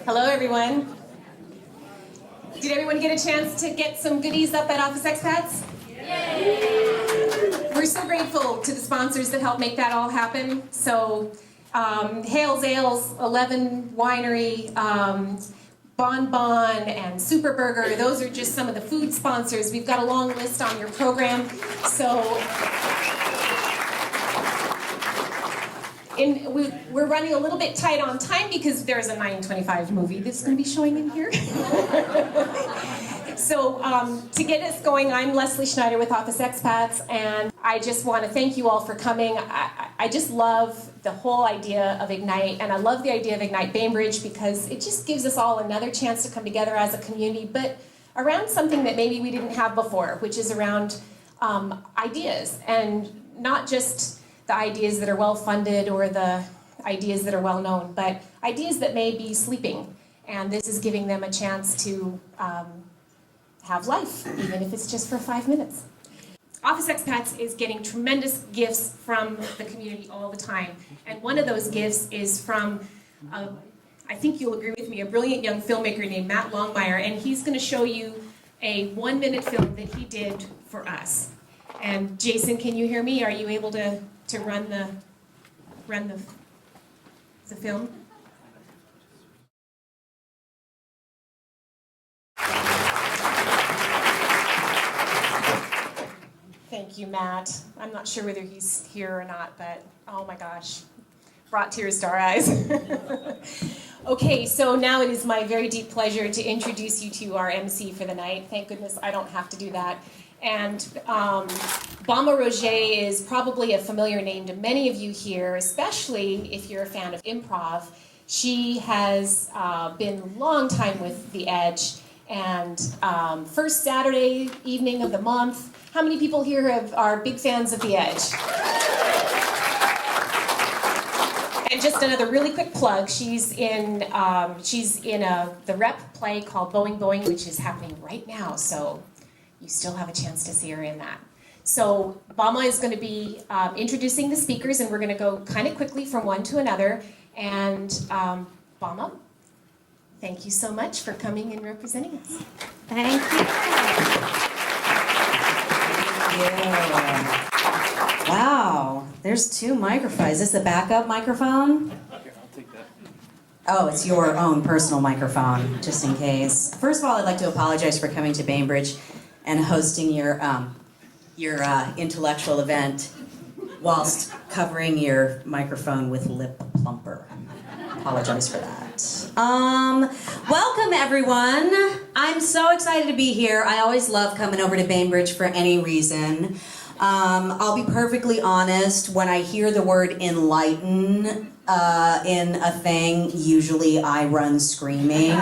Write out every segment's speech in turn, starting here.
Hello, everyone. Did everyone get a chance to get some goodies up at Office Expats? Yay! We're so grateful to the sponsors that helped make that all happen. So, Hales Ales, 11 Winery, Bon Bon, and Super Burger, those are just some of the food sponsors. We've got a long list on your program. So, we're running a little bit tight on time because there's a 9:25 movie that's going to be showing in here. So to get us going, I'm Leslie Schneider with Office Expats, and I just want to thank you all for coming. I just love the whole idea of IGNITE, and I love the idea of IGNITE Bainbridge because it just gives us all another chance to come together as a community, but around something that maybe we didn't have before, which is around ideas, and not just the ideas that are well-funded or the ideas that are well-known, but ideas that may be sleeping. And this is giving them a chance to have life, even if it's just for 5 minutes. Office Expats is getting tremendous gifts from the community all the time. And one of those gifts is from, I think you'll agree with me, a brilliant young filmmaker named Matt Longmire. And he's going to show you a 1-minute film that he did for us. And Jason, can you hear me? Are you able to run the film? Thank you, Matt. I'm not sure whether he's here or not, but oh my gosh, brought tears to our eyes. Okay, so now it is my very deep pleasure to introduce you to our MC for the night. Thank goodness I don't have to do that. And Bama Roger is probably a familiar name to many of you here, especially if you're a fan of improv. She has been a long time with The Edge, and first Saturday evening of the month. How many people here are big fans of The Edge? And just another really quick plug, she's in the rep play called Boeing Boeing, which is happening right now, so you still have a chance to see her in that. So Bama is going to be introducing the speakers, and we're going to go kind of quickly from one to another. And Bama, thank you so much for coming and representing us. Thank you. Yeah. Wow, there's 2 microphones. Is this the backup microphone? Here, I'll take that. Oh, it's your own personal microphone, just in case. First of all, I'd like to apologize for coming to Bainbridge and hosting your intellectual event whilst covering your microphone with lip plumper. Apologize for that. Welcome, everyone. I'm so excited to be here. I always love coming over to Bainbridge for any reason. I'll be perfectly honest, when I hear the word enlighten in a thing, usually I run screaming.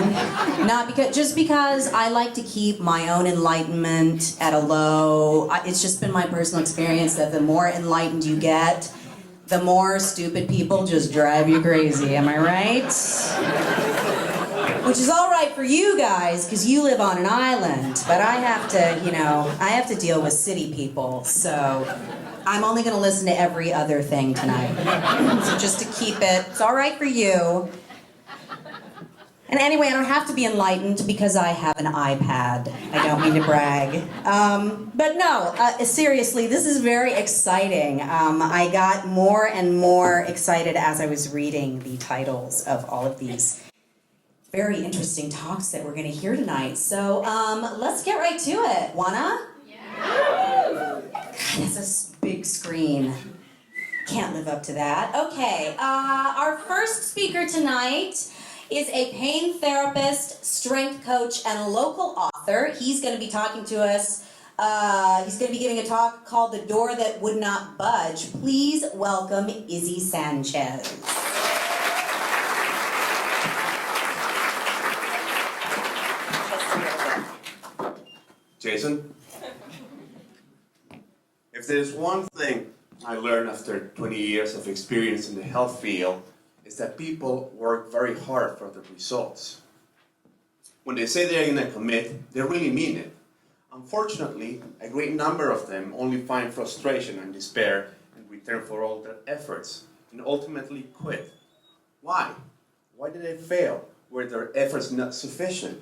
Just because I like to keep my own enlightenment at a low. It's just been my personal experience that the more enlightened you get, the more stupid people just drive you crazy. Am I right? Which is all right for you guys, because you live on an island, but I have to deal with city people, so I'm only going to listen to every other thing tonight. So just to keep it's all right for you. And anyway, I don't have to be enlightened because I have an iPad. I don't mean to brag. But no, seriously, this is very exciting. I got more and more excited as I was reading the titles of all of these very interesting talks that we're going to hear tonight. So let's get right to it. Wanna? Yeah. God, that's a big screen. Can't live up to that. Okay, our first speaker tonight is a pain therapist, strength coach, and a local author. He's going to be talking to us. He's going to be giving a talk called The Door That Would Not Budge. Please welcome Izzy Sanchez. Jason, if there's one thing I learned after 20 years of experience in the health field, is that people work very hard for the results. When they say they're going to commit, they really mean it. Unfortunately, a great number of them only find frustration and despair in return for all their efforts and ultimately quit. Why? Why did they fail? where their efforts not sufficient.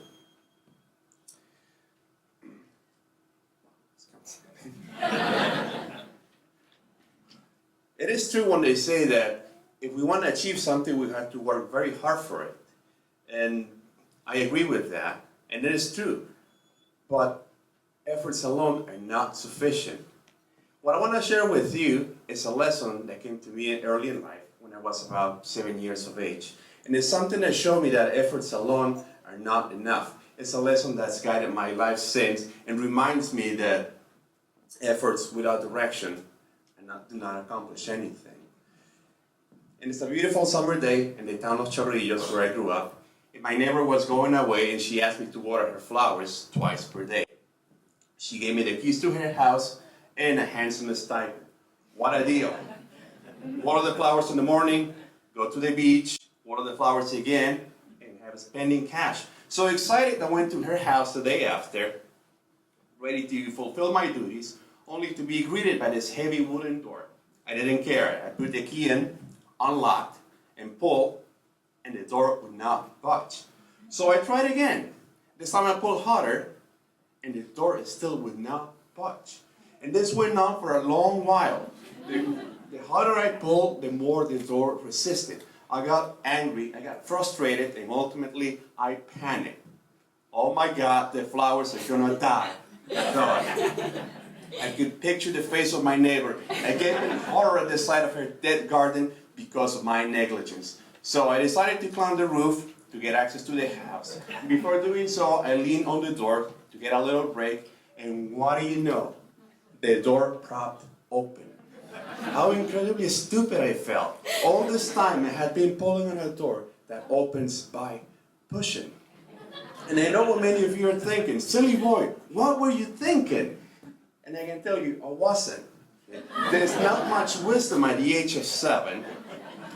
It is true when they say that if we want to achieve something, we have to work very hard for it. And I agree with that, and it is true. But efforts alone are not sufficient. What I want to share with you is a lesson that came to me early in life when I was about 7 years of age. And it's something that showed me that efforts alone are not enough. It's a lesson that's guided my life since and reminds me that efforts without direction do not accomplish anything. And it's a beautiful summer day in the town of Chorrillos where I grew up. And my neighbor was going away and she asked me to water her flowers twice per day. She gave me the keys to her house and a handsome stipend. What a deal. Water the flowers in the morning, go to the beach, water the flowers again, and have spending cash. So excited, I went to her house the day after, ready to fulfill my duties, only to be greeted by this heavy wooden door. I didn't care. I put the key in, unlocked, and pulled, and the door would not budge. So I tried again. This time I pulled harder, and the door still would not budge. And this went on for a long while. The harder I pulled, the more the door resisted. I got angry, I got frustrated, and ultimately I panicked. Oh my God, the flowers are gonna die. I could picture the face of my neighbor, again in horror at the sight of her dead garden because of my negligence. So I decided to climb the roof to get access to the house. Before doing so, I leaned on the door to get a little break, and what do you know? The door propped open. How incredibly stupid I felt. All this time I had been pulling on a door that opens by pushing. And I know what many of you are thinking. Silly boy, what were you thinking? And I can tell you, I wasn't. There's not much wisdom at the age of 7.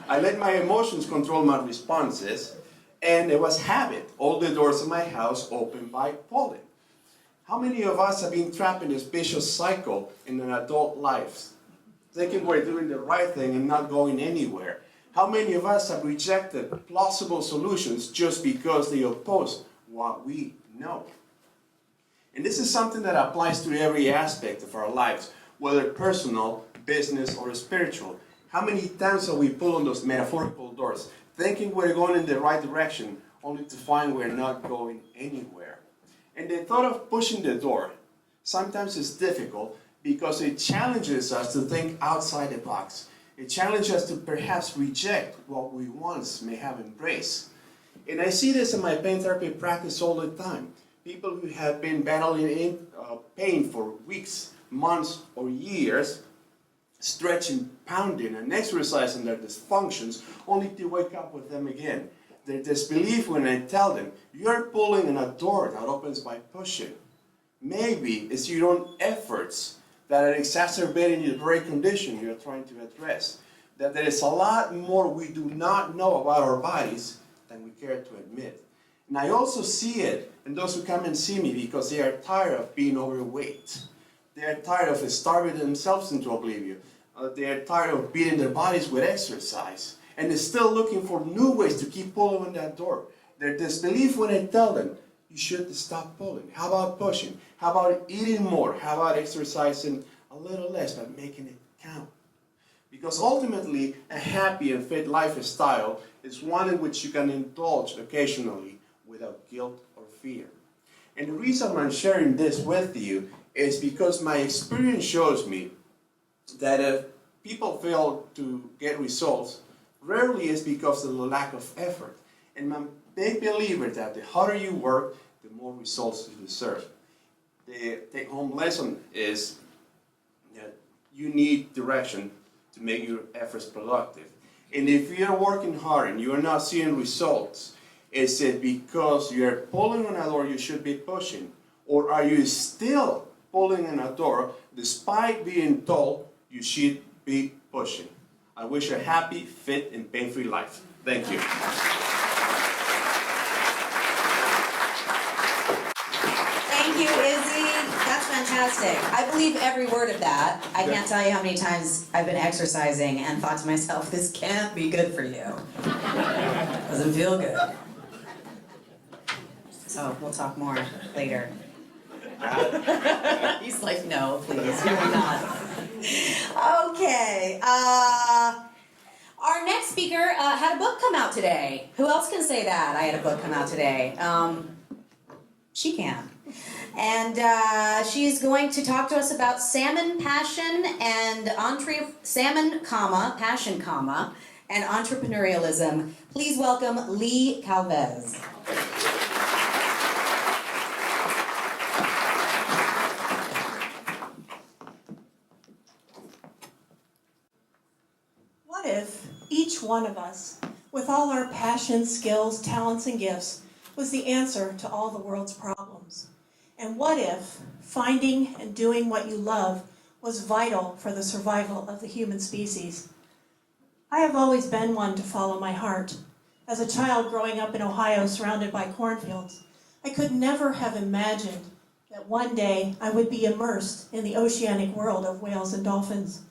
I let my emotions control my responses, and it was habit. All the doors of my house open by pulling. How many of us have been trapped in this vicious cycle in an adult life, thinking we're doing the right thing and not going anywhere? How many of us have rejected plausible solutions just because they oppose what we know? And this is something that applies to every aspect of our lives, whether personal, business, or spiritual. How many times have we pulled on those metaphorical doors, thinking we're going in the right direction, only to find we're not going anywhere? And the thought of pushing the door sometimes is difficult because it challenges us to think outside the box. It challenges us to perhaps reject what we once may have embraced. And I see this in my pain therapy practice all the time. People who have been battling pain for weeks, months, or years, stretching, pounding, and exercising their dysfunctions, only to wake up with them again. Their disbelief when I tell them, you're pulling on a door that opens by pushing. Maybe it's your own efforts that are exacerbating the very condition you're trying to address. That there is a lot more we do not know about our bodies than we care to admit. And I also see it in those who come and see me because they are tired of being overweight. They are tired of starving themselves into oblivion. They are tired of beating their bodies with exercise. And they're still looking for new ways to keep pulling on that door. Their disbelief when I tell them, you should stop pulling. How about pushing? How about eating more? How about exercising a little less but making it count? Because ultimately, a happy and fit lifestyle is one in which you can indulge occasionally without guilt or fear. And the reason I'm sharing this with you is because my experience shows me that if people fail to get results, rarely is because of the lack of effort. And I'm a big believer that the harder you work, the more results you deserve. The take-home lesson is that you need direction to make your efforts productive. And if you're working hard and you're not seeing results, is it because you're pulling on a door you should be pushing? Or are you still pulling on a door despite being told you should be pushing? I wish you a happy, fit, and pain-free life. Thank you. Thank you, Izzy. That's fantastic. I believe every word of that. I can't tell you how many times I've been exercising and thought to myself, this can't be good for you. Doesn't feel good. Oh, we'll talk more later. He's like, no, please, you're not. Okay. Our next speaker had a book come out today. Who else can say that? I had a book come out today. She can. And she's going to talk to us about salmon passion and passion, and entrepreneurialism. Please welcome Lee Calvez. What if each one of us, with all our passions, skills, talents, and gifts, was the answer to all the world's problems? And what if finding and doing what you love was vital for the survival of the human species? I have always been one to follow my heart. As a child growing up in Ohio surrounded by cornfields, I could never have imagined that one day I would be immersed in the oceanic world of whales and dolphins.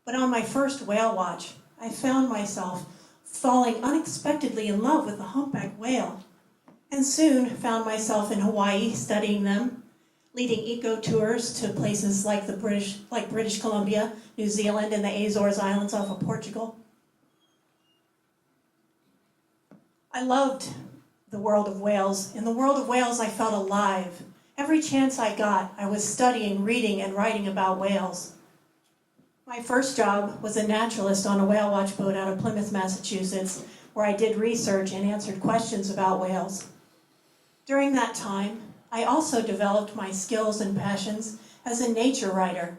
But on my first whale watch, I found myself falling unexpectedly in love with the humpback whale, and soon found myself in Hawaii studying them, leading eco tours to places like British Columbia, New Zealand, and the Azores Islands off of Portugal. I loved the world of whales. In the world of whales, I felt alive. Every chance I got, I was studying, reading, and writing about whales. My first job was a naturalist on a whale watch boat out of Plymouth, Massachusetts, where I did research and answered questions about whales. During that time, I also developed my skills and passions as a nature writer,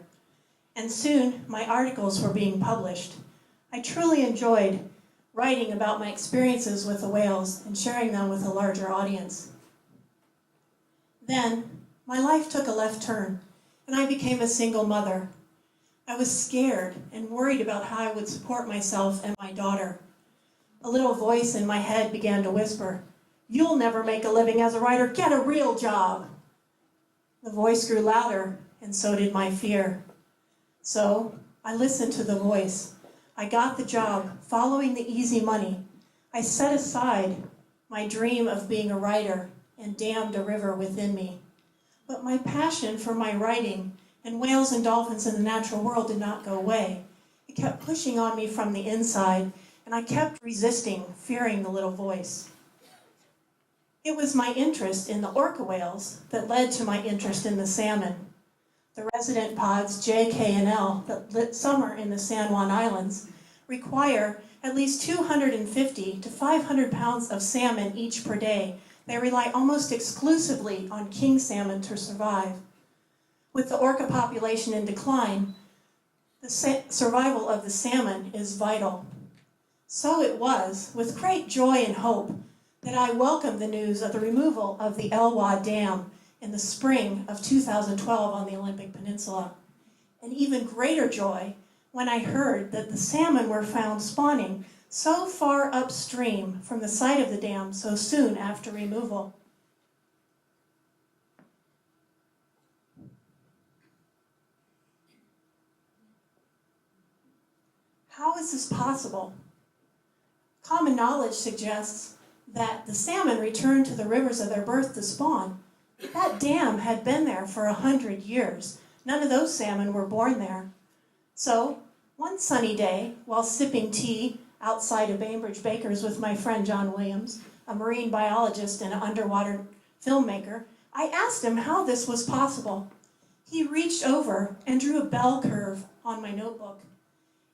and soon my articles were being published. I truly enjoyed writing about my experiences with the whales and sharing them with a larger audience. Then, my life took a left turn, and I became a single mother. I was scared and worried about how I would support myself and my daughter. A little voice in my head began to whisper, "You'll never make a living as a writer, get a real job." The voice grew louder, and so did my fear. So, I listened to the voice. I got the job, following the easy money. I set aside my dream of being a writer and dammed a river within me. But my passion for my writing and whales and dolphins in the natural world did not go away. It kept pushing on me from the inside, and I kept resisting, fearing the little voice. It was my interest in the orca whales that led to my interest in the salmon. The resident pods J, K, and L that summer in the San Juan Islands require at least 250 to 500 pounds of salmon each per day. They rely almost exclusively on king salmon to survive. With the orca population in decline, the survival of the salmon is vital. So it was, with great joy and hope, that I welcomed the news of the removal of the Elwha Dam in the spring of 2012 on the Olympic Peninsula. And even greater joy when I heard that the salmon were found spawning so far upstream from the site of the dam so soon after removal. How is this possible? Common knowledge suggests that the salmon returned to the rivers of their birth to spawn. That dam had been there for 100 years. None of those salmon were born there. So, one sunny day, while sipping tea outside of Bainbridge Baker's with my friend John Williams, a marine biologist and an underwater filmmaker, I asked him how this was possible. He reached over and drew a bell curve on my notebook.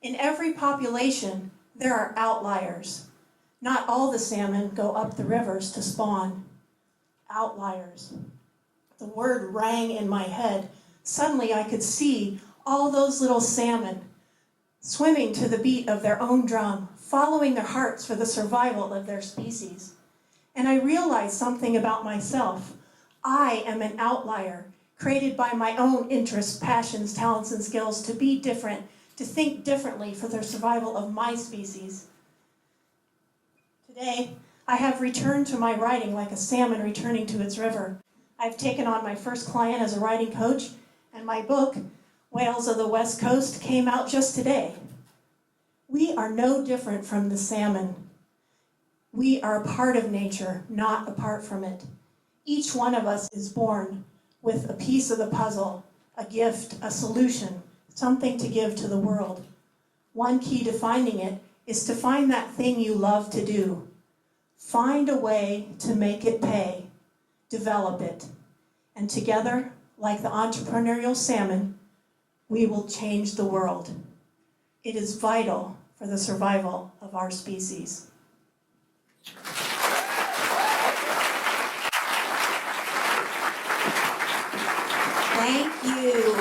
In every population, there are outliers. Not all the salmon go up the rivers to spawn. Outliers. The word rang in my head. Suddenly I could see all those little salmon swimming to the beat of their own drum, following their hearts for the survival of their species. And I realized something about myself. I am an outlier, created by my own interests, passions, talents, and skills to be different, to think differently for the survival of my species. Today, I have returned to my writing like a salmon returning to its river. I've taken on my first client as a writing coach, and my book, Whales of the West Coast, came out just today. We are no different from the salmon. We are a part of nature, not apart from it. Each one of us is born with a piece of the puzzle, a gift, a solution, something to give to the world. One key to finding it is to find that thing you love to do. Find a way to make it pay. Develop it. And together, like the entrepreneurial salmon, we will change the world. It is vital for the survival of our species. Thank you.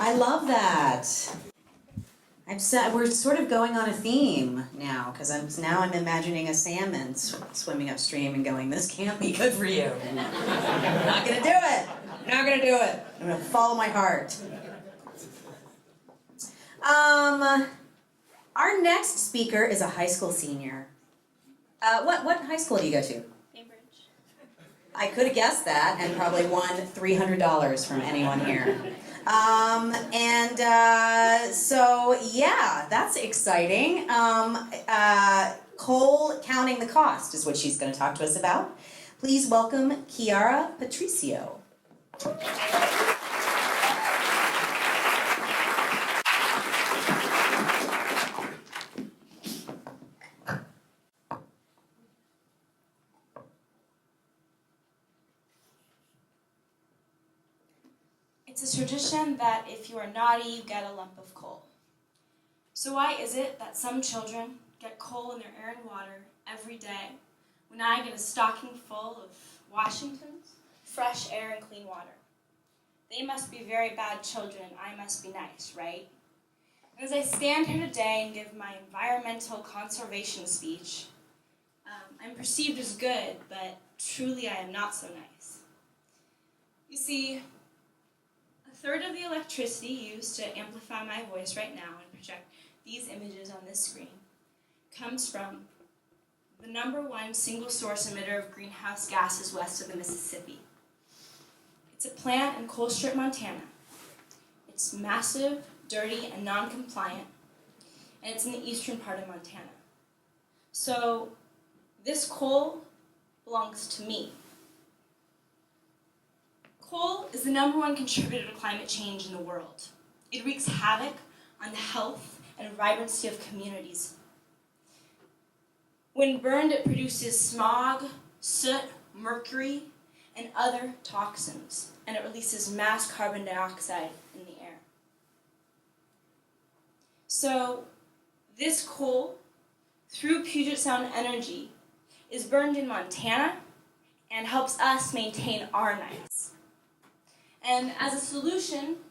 I love that. We're sort of going on a theme now, because I'm imagining a salmon swimming upstream and going, this can't be good for you. I'm not gonna do it. I'm not gonna do it. I'm gonna follow my heart. Our next speaker is a high school senior. What high school do you go to? Bainbridge. I could have guessed that and probably won $300 from anyone here. So yeah, that's exciting. Cole Counting the Cost is what she's going to talk to us about. Please welcome Kiara Patricio. It's a tradition that if you are naughty, you get a lump of coal. So why is it that some children get coal in their air and water every day when I get a stocking full of Washington's fresh air and clean water? They must be very bad children. I must be nice, right? And as I stand here today and give my environmental conservation speech, I'm perceived as good, but truly I am not so nice. You see, a third of the electricity used to amplify my voice right now and project these images on this screen comes from the #1 single source emitter of greenhouse gases west of the Mississippi. It's a plant in Colstrip, Montana. It's massive, dirty, and non-compliant, and it's in the eastern part of Montana. So this coal belongs to me. Coal is the #1 contributor to climate change in the world. It wreaks havoc on the health and vibrancy of communities. When burned, it produces smog, soot, mercury, and other toxins, and it releases mass carbon dioxide in the air. So this coal, through Puget Sound Energy, is burned in Montana and helps us maintain our nights. And as a solution,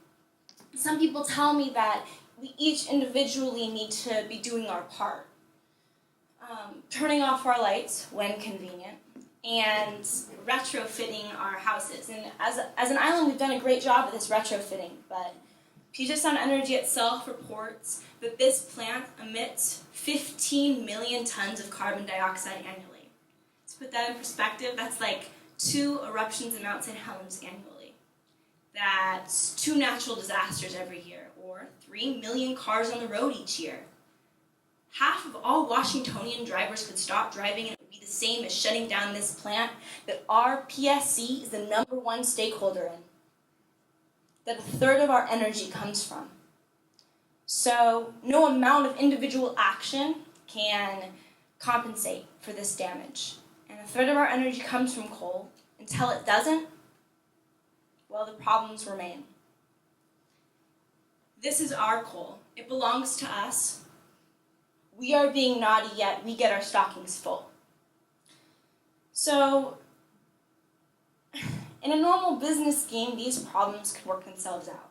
some people tell me that we each individually need to be doing our part. Turning off our lights when convenient, and retrofitting our houses. And as an island, we've done a great job of this retrofitting, but Puget Sound Energy itself reports that this plant emits 15 million tons of carbon dioxide annually. To put that in perspective, that's like 2 eruptions in Mount St. Helens annually. That's 2 natural disasters every year, or 3 million cars on the road each year. Half of all Washingtonian drivers could stop driving, and it would be the same as shutting down this plant that our PSC is the #1 stakeholder in, that a third of our energy comes from. So no amount of individual action can compensate for this damage. And a third of our energy comes from coal. Until it doesn't, well, the problems remain. This is our coal. It belongs to us. We are being naughty, yet we get our stockings full. So, in a normal business scheme, these problems could work themselves out.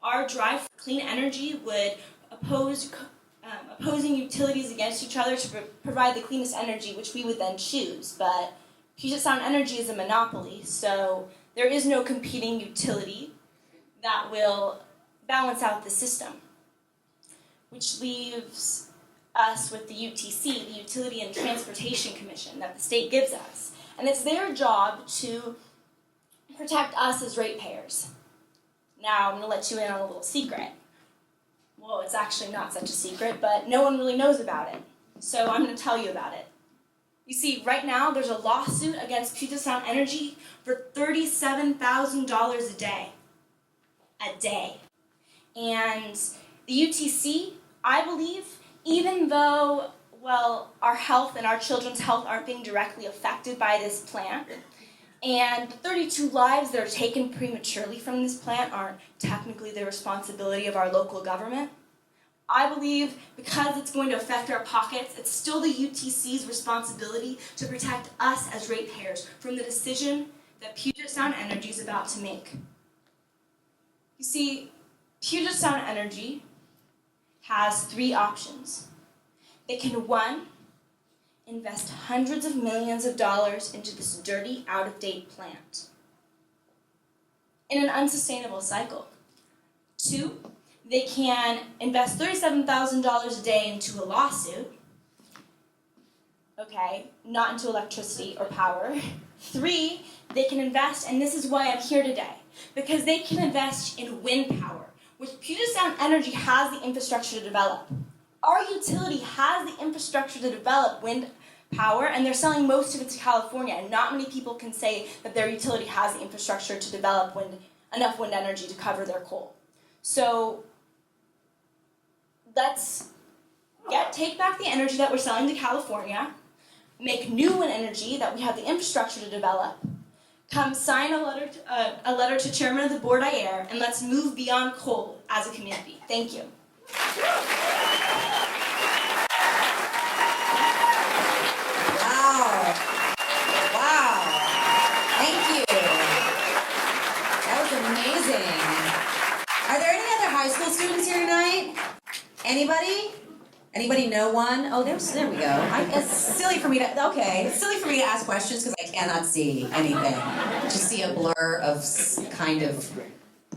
Our drive for clean energy would opposing utilities against each other to provide the cleanest energy, which we would then choose. But Puget Sound Energy is a monopoly, so there is no competing utility that will balance out the system, which leaves us with the UTC, the Utility and Transportation Commission, that the state gives us. And it's their job to protect us as ratepayers. Now, I'm going to let you in on a little secret. Well, it's actually not such a secret, but no one really knows about it. So I'm going to tell you about it. You see, right now there's a lawsuit against Puget Sound Energy for $37,000 a day. A day. And the UTC, I believe, even though, well, our health and our children's health aren't being directly affected by this plant, and the 32 lives that are taken prematurely from this plant aren't technically the responsibility of our local government, I believe because it's going to affect our pockets, it's still the UTC's responsibility to protect us as ratepayers from the decision that Puget Sound Energy is about to make. You see, Puget Sound Energy has 3 options. They can, 1, invest hundreds of millions of dollars into this dirty, out-of-date plant in an unsustainable cycle. 2, they can invest $37,000 a day into a lawsuit, okay, not into electricity or power. 3, they can invest, and this is why I'm here today, because they can invest in wind power, which Puget Sound Energy has the infrastructure to develop. Our utility has the infrastructure to develop wind power, and they're selling most of it to California, and not many people can say that their utility has the infrastructure to develop enough wind energy to cover their coal. So let's take back the energy that we're selling to California, make new wind energy that we have the infrastructure to develop, come sign a letter to Chairman of the Board IAIR, and let's move beyond coal as a community. Thank you. Wow. Thank you. That was amazing. Are there any other high school students here tonight? Anybody? Anybody know one? Oh, there we go. It's silly for me to ask questions because I cannot see anything. Just see a blur of kind of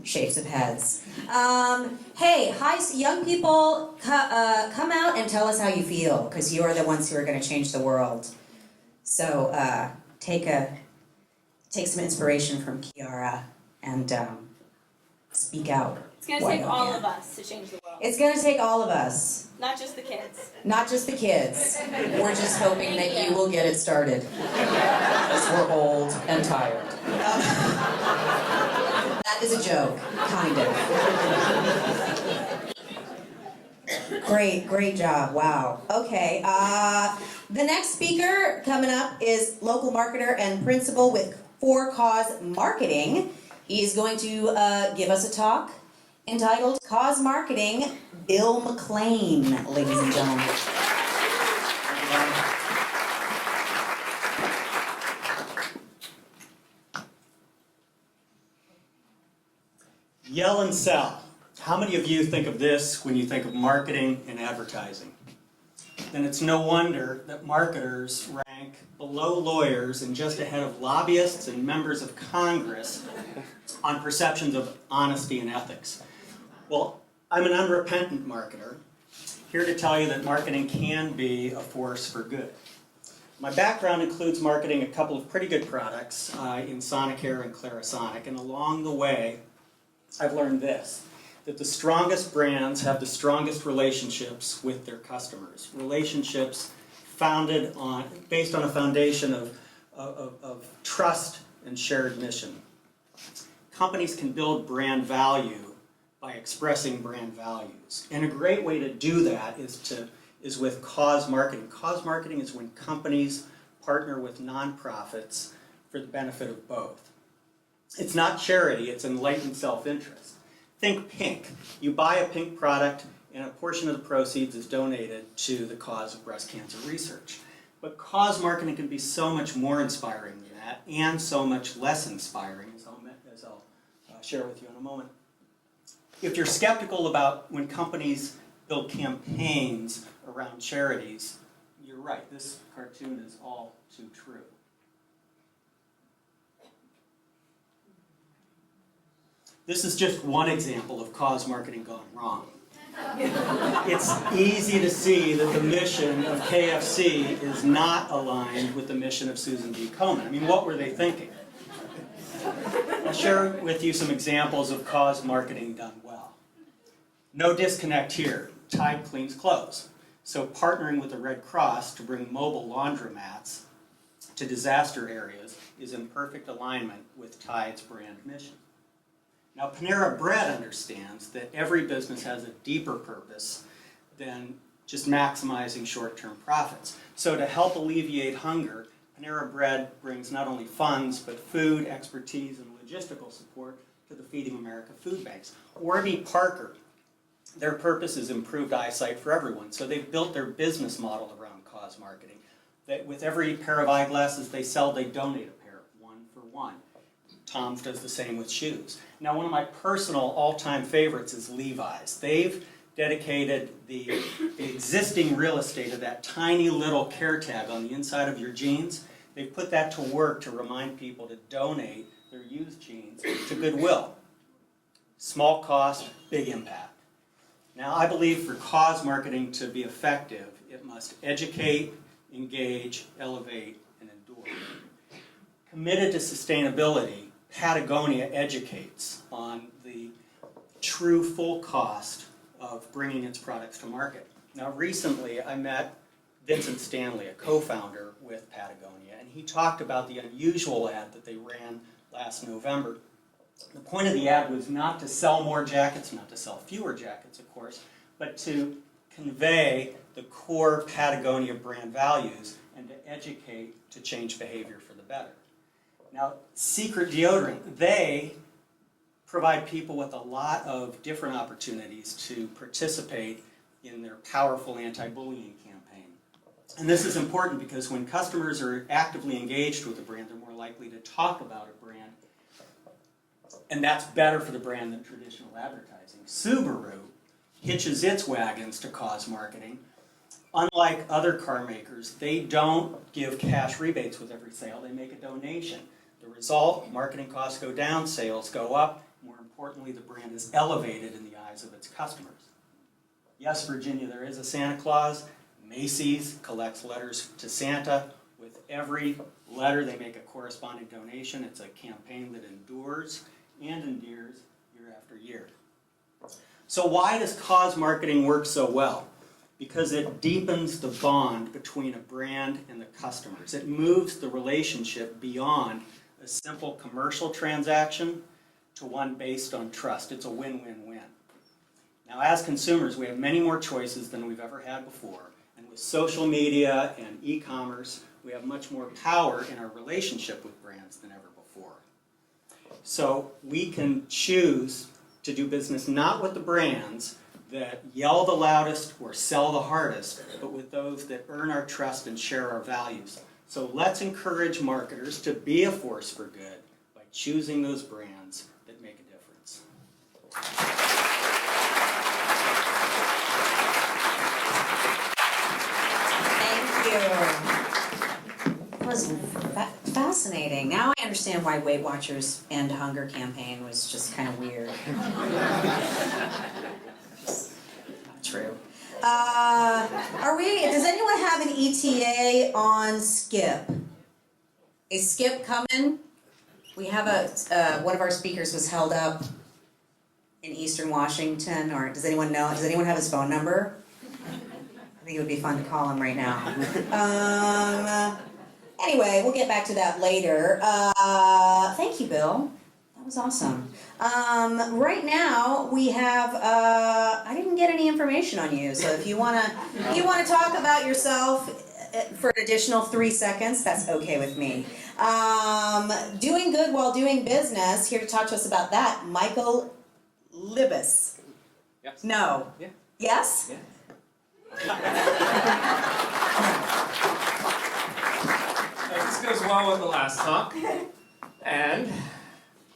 shapes of heads. Hey, young people, come out and tell us how you feel, because you are the ones who are going to change the world. So take some inspiration from Kiara and speak out. It's going to take all of us to change the world. It's going to take all of us. Not just the kids. Not just the kids. We're just hoping that you will get it started. Because we're old and tired. That is a joke, kind of. Great job. Wow. Okay. The next speaker coming up is local marketer and principal with For Cause Marketing. He's going to give us a talk entitled Cause Marketing, Bill McLean, ladies and gentlemen. Yell and sell. How many of you think of this when you think of marketing and advertising? Then it's no wonder that marketers rank below lawyers and just ahead of lobbyists and members of Congress on perceptions of honesty and ethics. Well, I'm an unrepentant marketer, here to tell you that marketing can be a force for good. My background includes marketing a couple of pretty good products in Sonicare and Clarisonic, and along the way, I've learned this, that the strongest brands have the strongest relationships with their customers. Relationships based on a foundation of trust and shared mission. Companies can build brand value by expressing brand values. And a great way to do that is with cause marketing. Cause marketing is when companies partner with nonprofits for the benefit of both. It's not charity, it's enlightened self-interest. Think pink. You buy a pink product and a portion of the proceeds is donated to the cause of breast cancer research. But cause marketing can be so much more inspiring than that, and so much less inspiring, as I'll share with you in a moment. If you're skeptical about when companies build campaigns around charities, you're right, this cartoon is all too true. This is just one example of cause marketing gone wrong. It's easy to see that the mission of KFC is not aligned with the mission of Susan B. Komen. I mean, what were they thinking? I'll share with you some examples of cause marketing done well. No disconnect here. Tide cleans clothes. So partnering with the Red Cross to bring mobile laundromats to disaster areas is in perfect alignment with Tide's brand mission. Now, Panera Bread understands that every business has a deeper purpose than just maximizing short-term profits. So to help alleviate hunger, Panera Bread brings not only funds, but food, expertise, and logistical support to the Feeding America food banks. Warby Parker, their purpose is improved eyesight for everyone. So they've built their business model around cause marketing. That with every pair of eyeglasses they sell, they donate a pair, 1 for 1. Tom's does the same with shoes. Now, one of my personal all-time favorites is Levi's. They've dedicated the existing real estate of that tiny little care tag on the inside of your jeans. They've put that to work to remind people to donate their used jeans to Goodwill. Small cost, big impact. Now, I believe for cause marketing to be effective, it must educate, engage, elevate, and endure. Committed to sustainability, Patagonia educates on the true full cost of bringing its products to market. Now, recently I met Vincent Stanley, a co-founder with Patagonia, and he talked about the unusual ad that they ran last November. The point of the ad was not to sell more jackets, not to sell fewer jackets, of course, but to convey the core Patagonia brand values and to educate to change behavior for the better. Now, Secret Deodorant, they provide people with a lot of different opportunities to participate in their powerful anti-bullying campaign. And this is important because when customers are actively engaged with a brand, they're more likely to talk about a brand. And that's better for the brand than traditional advertising. Subaru hitches its wagons to cause marketing. Unlike other car makers, they don't give cash rebates with every sale, they make a donation. The result, marketing costs go down, sales go up. More importantly, the brand is elevated in the eyes of its customers. Yes, Virginia, there is a Santa Claus. Macy's collects letters to Santa. With every letter, they make a corresponding donation. It's a campaign that endures and endears year after year. So why does cause marketing work so well? Because it deepens the bond between a brand and the customers. It moves the relationship beyond a simple commercial transaction to one based on trust. It's a win-win-win. Now, as consumers, we have many more choices than we've ever had before. And with social media and e-commerce, we have much more power in our relationship with brands than ever before. So we can choose to do business not with the brands that yell the loudest or sell the hardest, but with those that earn our trust and share our values. So let's encourage marketers to be a force for good by choosing those brands that make a difference. Thank you. That was fascinating. Now I understand why Weight Watchers End Hunger campaign was just kind of weird. True. Does anyone have an ETA on Skip? Is Skip coming? We have one of our speakers was held up in Eastern Washington, or does anyone know? Does anyone have his phone number? I think it would be fun to call him right now. Anyway, we'll get back to that later. Thank you, Bill. That was awesome. Right now we have. I didn't get any information on you, so if you wanna talk about yourself for an additional 3 seconds, that's okay with me. Doing good while doing business. Here to talk to us about that, Michael Libas. Yes. No. Yeah. Yes. Yeah. This goes well with the last talk. And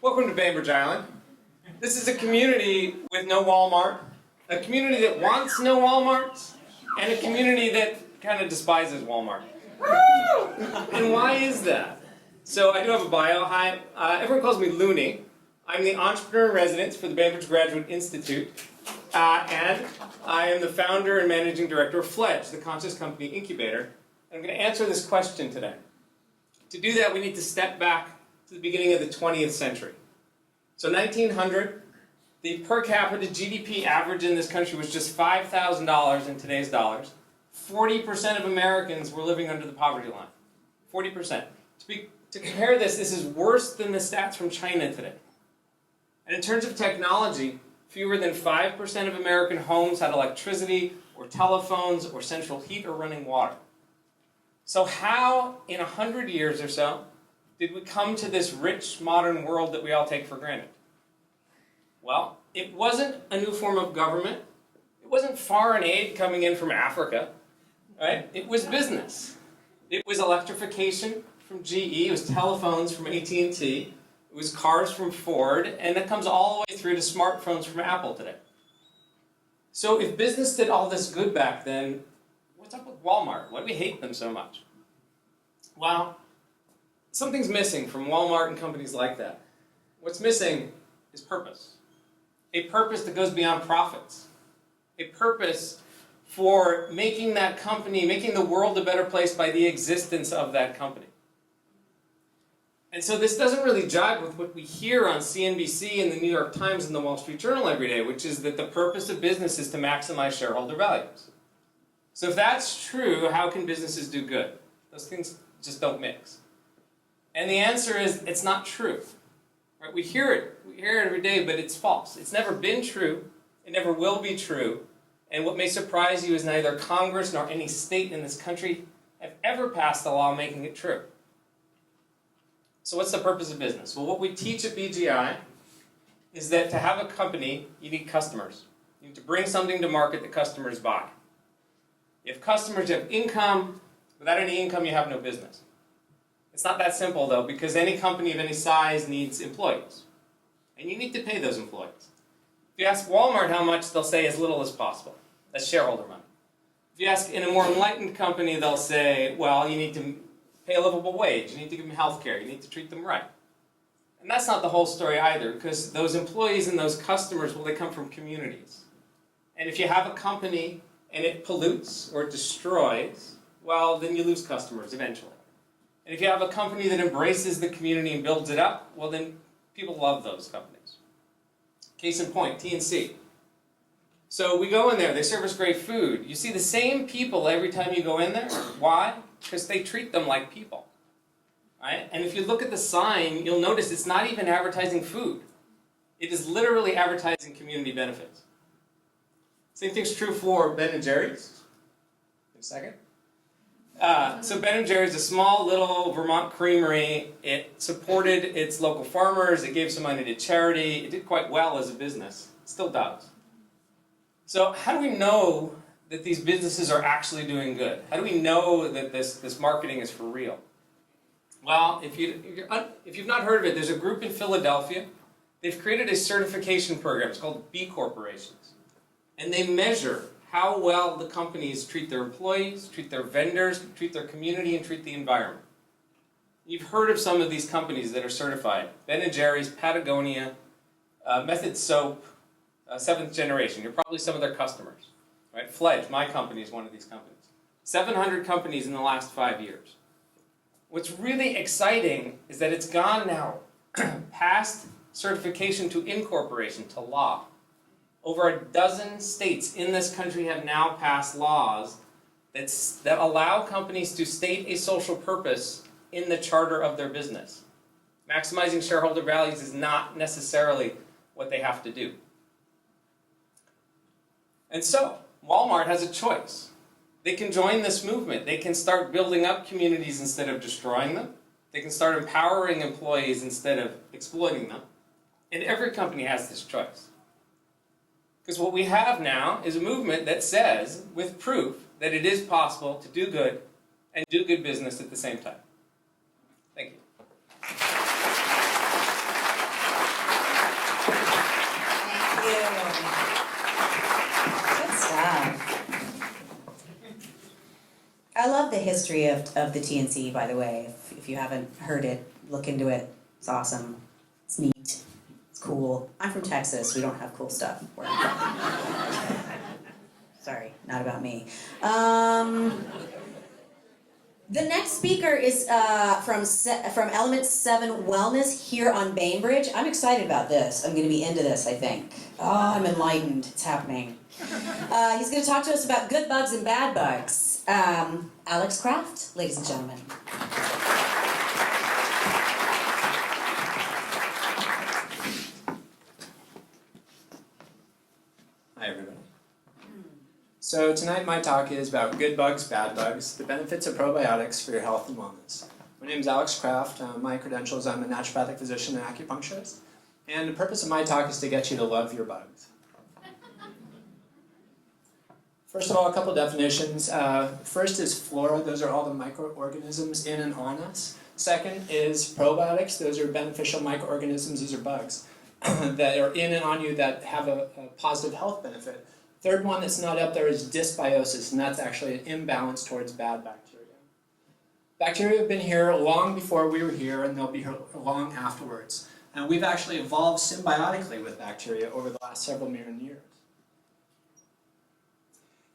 welcome to Bainbridge Island. This is a community with no Walmart, a community that wants no Walmarts, and a community that kind of despises Walmart. And why is that? So I do have a bio. Hi, everyone calls me Looney. I'm the entrepreneur in residence for the Bainbridge Graduate Institute. And I am the founder and managing director of Fledge, the Conscious Company Incubator. And I'm going to answer this question today. To do that, we need to step back to the beginning of the 20th century. So 1900, the per capita GDP average in this country was just $5,000 in today's dollars. 40% of Americans were living under the poverty line. 40%. To compare this, this is worse than the stats from China today. And in terms of technology, fewer than 5% of American homes had electricity or telephones or central heat or running water. So how, in 100 years or so, did we come to this rich, modern world that we all take for granted? Well, it wasn't a new form of government. It wasn't foreign aid coming in from Africa, right? It was business. It was electrification from GE, it was telephones from AT&T, it was cars from Ford, and it comes all the way through to smartphones from Apple today. So if business did all this good back then, what's up with Walmart? Why do we hate them so much? Well, something's missing from Walmart and companies like that. What's missing is purpose. A purpose that goes beyond profits. A purpose for making that company, making the world a better place by the existence of that company. And so this doesn't really jive with what we hear on CNBC and the New York Times and the Wall Street Journal every day, which is that the purpose of business is to maximize shareholder values. So if that's true, how can businesses do good? Those things just don't mix. And the answer is, it's not true. Right? We hear it every day, but it's false. It's never been true, it never will be true, and what may surprise you is neither Congress nor any state in this country have ever passed a law making it true. So what's the purpose of business? Well, what we teach at BGI is that to have a company, you need customers. You need to bring something to market that customers buy. You have customers, you have income. Without any income, you have no business. It's not that simple, though, because any company of any size needs employees. And you need to pay those employees. If you ask Walmart how much, they'll say as little as possible. That's shareholder money. If you ask in a more enlightened company, they'll say, well, you need to pay a livable wage, you need to give them health care, you need to treat them right. And that's not the whole story either, because those employees and those customers, well, they come from communities. And if you have a company and it pollutes or destroys, well, then you lose customers eventually. And if you have a company that embraces the community and builds it up, well, then people love those companies. Case in point, TNC. So we go in there, they serve us great food. You see the same people every time you go in there. Why? Because they treat them like people. Right? And if you look at the sign, you'll notice it's not even advertising food. It is literally advertising community benefits. Same thing's true for Ben & Jerry's. In a second. So Ben & Jerry's is a small little Vermont creamery. It supported its local farmers. It gave some money to charity. It did quite well as a business. It still does. So how do we know that these businesses are actually doing good? How do we know that this marketing is for real? Well, if you've not heard of it, there's a group in Philadelphia. They've created a certification program. It's called B Corporations. And they measure how well the companies treat their employees, treat their vendors, treat their community, and treat the environment. You've heard of some of these companies that are certified. Ben & Jerry's, Patagonia, Method Soap, Seventh Generation. You're probably some of their customers. Right? Fledge, my company, is one of these companies. 700 companies in the last 5 years. What's really exciting is that it's gone now past certification to incorporation, to law. Over a dozen states in this country have now passed laws that allow companies to state a social purpose in the charter of their business. Maximizing shareholder values is not necessarily what they have to do. And so, Walmart has a choice. They can join this movement. They can start building up communities instead of destroying them. They can start empowering employees instead of exploiting them. And every company has this choice. Because what we have now is a movement that says, with proof, that it is possible to do good and do good business at the same time. Thank you. Thank you. Good stuff. I love the history of the TNC, by the way. If you haven't heard it, look into it. It's awesome. It's neat. It's cool. I'm from Texas. We don't have cool stuff where I'm from. Sorry, not about me. The next speaker is from Element 7 Wellness here on Bainbridge. I'm excited about this. I'm going to be into this, I think. Oh, I'm enlightened. It's happening. He's going to talk to us about good bugs and bad bugs. Alex Kraft, ladies and gentlemen. Hi everybody. So tonight my talk is about good bugs, bad bugs, the benefits of probiotics for your health and wellness. My name is Alex Kraft. My credentials, I'm a naturopathic physician and acupuncturist. And the purpose of my talk is to get you to love your bugs. First of all, a couple definitions. First is flora. Those are all the microorganisms in and on us. Second is probiotics. Those are beneficial microorganisms. These are bugs that are in and on you that have a positive health benefit. Third one that's not up there is dysbiosis, and that's actually an imbalance towards bad bacteria. Bacteria have been here long before we were here, and they'll be here long afterwards. And we've actually evolved symbiotically with bacteria over the last several million years.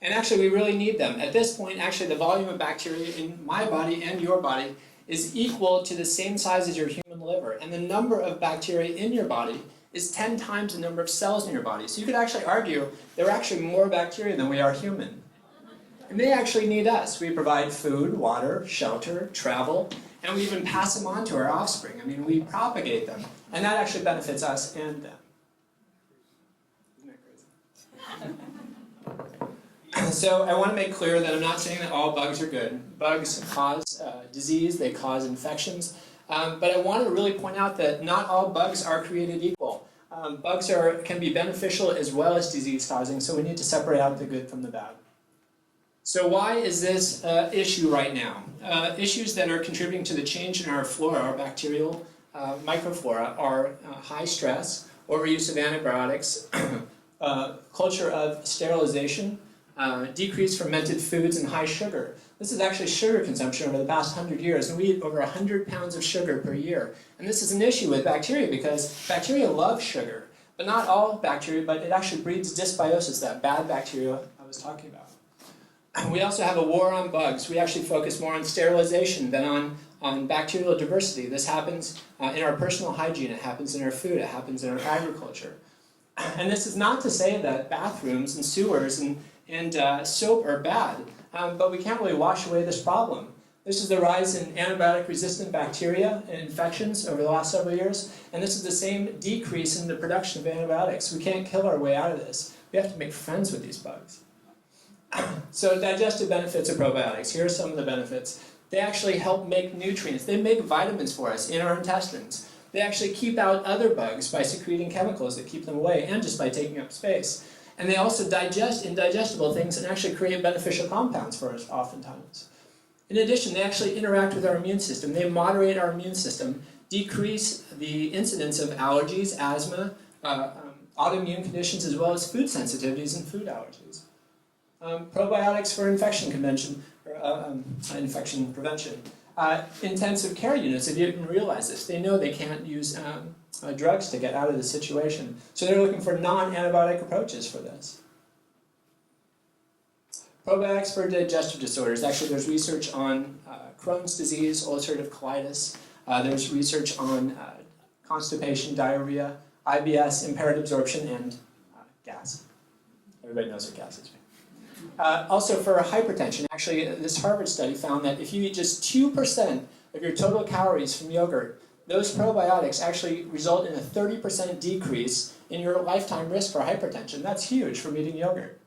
And actually, we really need them. At this point, actually, the volume of bacteria in my body and your body is equal to the same size as your human liver. And the number of bacteria in your body is 10 times the number of cells in your body. So you could actually argue there are actually more bacteria than we are human. And they actually need us. We provide food, water, shelter, travel, and we even pass them on to our offspring. I mean, we propagate them. And that actually benefits us and them. Isn't that crazy? So I want to make clear that I'm not saying that all bugs are good. Bugs cause disease, they cause infections. But I want to really point out that not all bugs are created equal. Bugs can be beneficial as well as disease-causing, so we need to separate out the good from the bad. So why is this issue right now? Issues that are contributing to the change in our flora, our bacterial microflora, are high stress, overuse of antibiotics, culture of sterilization, decreased fermented foods, and high sugar. This is actually sugar consumption over the past 100 years, and we eat over 100 pounds of sugar per year. And this is an issue with bacteria because bacteria love sugar, but not all bacteria, but it actually breeds dysbiosis, that bad bacteria I was talking about. We also have a war on bugs. We actually focus more on sterilization than on bacterial diversity. This happens in our personal hygiene, it happens in our food, it happens in our agriculture. And this is not to say that bathrooms and sewers and soap are bad, but we can't really wash away this problem. This is the rise in antibiotic-resistant bacteria and infections over the last several years, and this is the same decrease in the production of antibiotics. We can't kill our way out of this. We have to make friends with these bugs. So digestive benefits of probiotics. Here are some of the benefits. They actually help make nutrients. They make vitamins for us in our intestines. They actually keep out other bugs by secreting chemicals that keep them away and just by taking up space. And they also digest indigestible things and actually create beneficial compounds for us oftentimes. In addition, they actually interact with our immune system. They moderate our immune system, decrease the incidence of allergies, asthma, autoimmune conditions, as well as food sensitivities and food allergies. Probiotics for infection prevention. Intensive care units, if you didn't realize this, they know they can't use drugs to get out of the situation. So they're looking for non-antibiotic approaches for this. Probiotics for digestive disorders. Actually, there's research on Crohn's disease, ulcerative colitis. There's research on constipation, diarrhea, IBS, impaired absorption, and gas. Everybody knows what gas is. Also for hypertension, actually this Harvard study found that if you eat just 2% of your total calories from yogurt, those probiotics actually result in a 30% decrease in your lifetime risk for hypertension. That's huge from eating yogurt.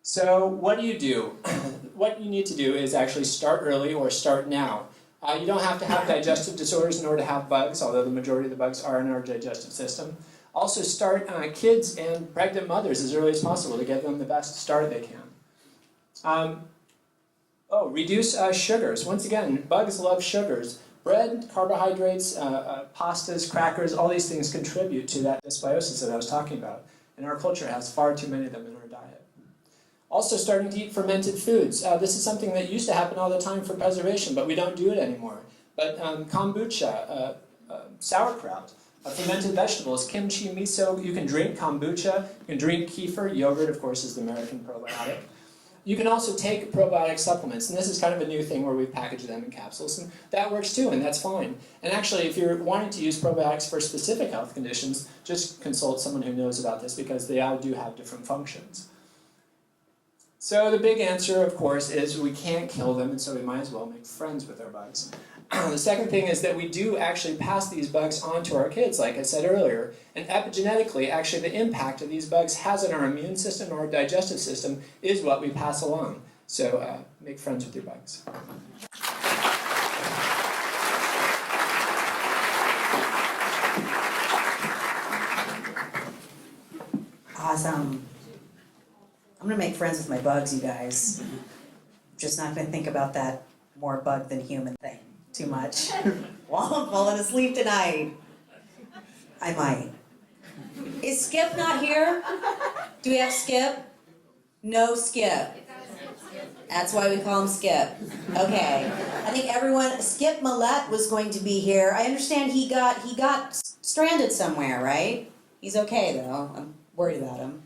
So what do? What you need to do is actually start early or start now. You don't have to have digestive disorders in order to have bugs, although the majority of the bugs are in our digestive system. Also start kids and pregnant mothers as early as possible to get them the best start they can. Reduce sugars. Once again, bugs love sugars. Bread, carbohydrates, pastas, crackers, all these things contribute to that dysbiosis that I was talking about. And our culture has far too many of them in our diet. Also starting to eat fermented foods. This is something that used to happen all the time for preservation, but we don't do it anymore. But kombucha, sauerkraut, fermented vegetables, kimchi, miso, you can drink kombucha, you can drink kefir, yogurt of course is the American probiotic. You can also take probiotic supplements, and this is kind of a new thing where we package them in capsules, and that works too, and that's fine. And actually, if you're wanting to use probiotics for specific health conditions, just consult someone who knows about this because they all do have different functions. So the big answer, of course, is we can't kill them, and so we might as well make friends with our bugs. The second thing is that we do actually pass these bugs on to our kids, like I said earlier. And epigenetically, actually the impact of these bugs has on our immune system or our digestive system is what we pass along. So make friends with your bugs. Awesome. I'm gonna make friends with my bugs, you guys. Just not gonna think about that more bug than human thing too much while I'm falling asleep tonight. I might. Is Skip not here? Do we have Skip? No Skip. That's why we call him Skip. Okay. I think everyone, Skip Millette was going to be here. I understand he got stranded somewhere, right? He's okay though. I'm worried about him.